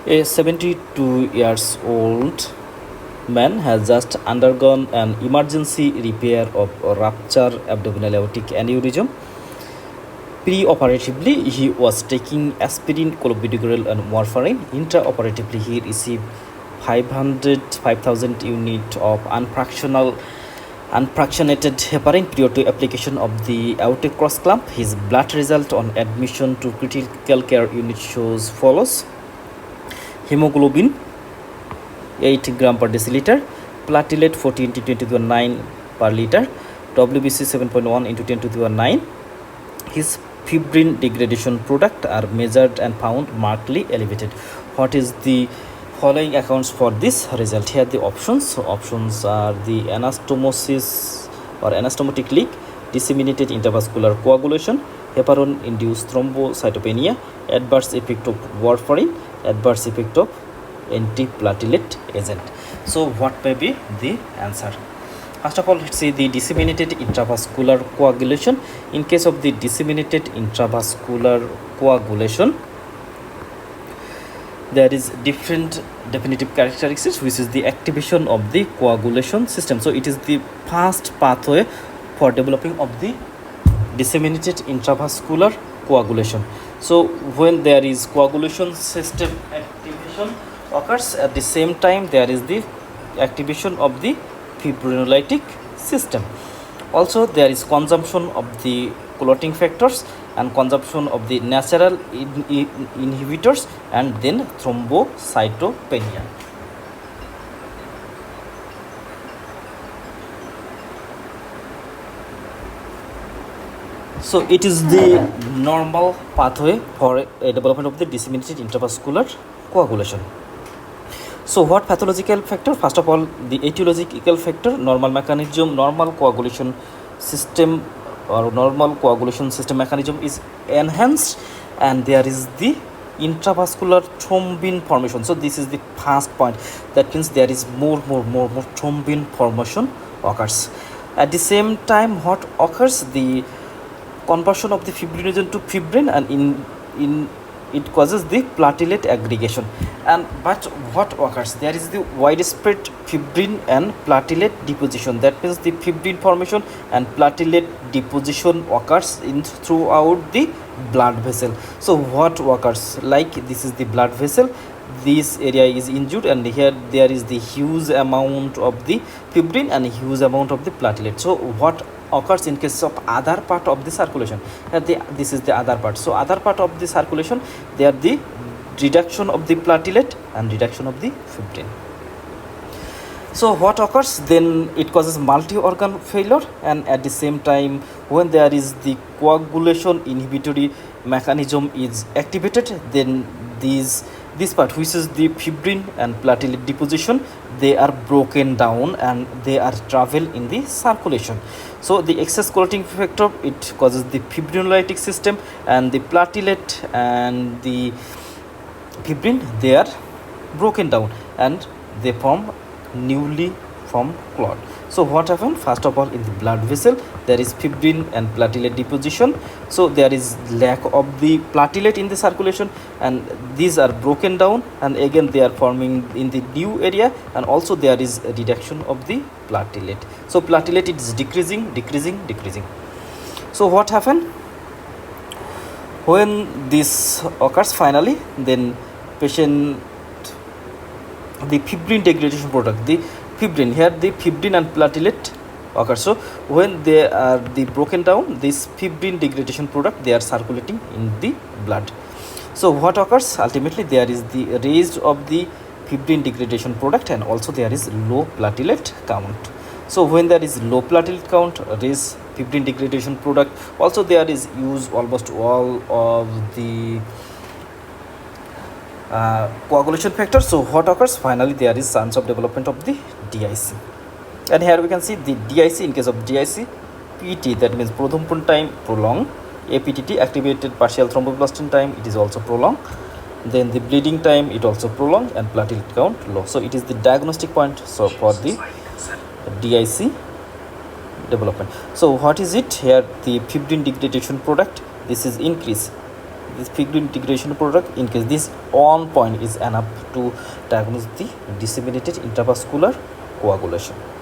A 72 years old man has just undergone an emergency repair of a ruptured abdominal aortic aneurysm. Pre-operatively, he was taking aspirin, clopidogrel, and warfarin. Intraoperatively, he received 5,000 units of unfractionated heparin prior to application of the aortic cross clamp. His blood result on admission to critical care unit shows follows: hemoglobin 8 gram per deciliter, platelet 40 into 10 to the 9 per liter, WBC 7.1 into 10 to the 9. His fibrin degradation product are measured and found markedly elevated. What is the following accounts for this result? Here the options. Options are the anastomosis or anastomotic leak, disseminated intravascular coagulation, heparin-induced thrombocytopenia, adverse effect of warfarin, adverse effect of antiplatelet agent. So what may be the answer? First of all, let's see the disseminated intravascular coagulation. In case of the disseminated intravascular coagulation, there is different definitive characteristics, which is the activation of the coagulation system. So it is the fast pathway for developing of the disseminated intravascular coagulation. So when there is coagulation system activation occurs, at the same time there is the activation of the fibrinolytic system. Also there is consumption of the clotting factors and consumption of the natural inhibitors, and then thrombocytopenia. So it is the normal pathway for a development of the disseminated intravascular coagulation. So what pathological factor? First of all, the etiological factor, normal mechanism, normal coagulation system or normal coagulation system mechanism is enhanced, and there is the intravascular thrombin formation. So this is the first point. That means there is more thrombin formation occurs. At the same time, what occurs? The conversion of the fibrinogen to fibrin, and in it causes the platelet aggregation. And but what occurs? There is the widespread fibrin and platelet deposition. That means the fibrin formation and platelet deposition occurs throughout the blood vessel. So what occurs? Like this is the blood vessel, this area is injured, and here there is the huge amount of the fibrin and huge amount of the platelet. So what occurs in case of other part of the circulation? This is the other part. So other part of the circulation, they are the reduction of the platelet and reduction of the fibrin. So what occurs? Then it causes multi-organ failure, and at the same time, when there is the coagulation inhibitory mechanism is activated, then this part, which is the fibrin and platelet deposition, they are broken down and they are travel in the circulation. So the excess clotting factor, it causes the fibrinolytic system, and the platelet and the fibrin, they are broken down and they form newly formed clot. So what happened? First of all, in the blood vessel there is fibrin and platelet deposition. So there is lack of the platelet in the circulation, and these are broken down, and again they are forming in the new area, and also there is a reduction of the platelet. So platelet is decreasing. So what happened? When this occurs finally, then patient, the fibrin degradation product, the fibrin, here the fibrin and platelet occur. So when they are the broken down, this fibrin degradation product, they are circulating in the blood. So what occurs? Ultimately there is the raise of the fibrin degradation product, and also there is low platelet count. So when there is low platelet count, raise fibrin degradation product, also there is use almost all of the coagulation factor. So what occurs? Finally there is chance of development of the DIC, and here we can see the DIC. In case of DIC, PT, that means prothrombin time prolonged, APTT, activated partial thromboplastin time, it is also prolonged, then the bleeding time, it also prolonged, and platelet count low. So it is the diagnostic point so for the DIC development. So what is it? Here the fibrin degradation product, this is increase, this figure integration product in case this one point is enough to diagnose the disseminated intravascular coagulation.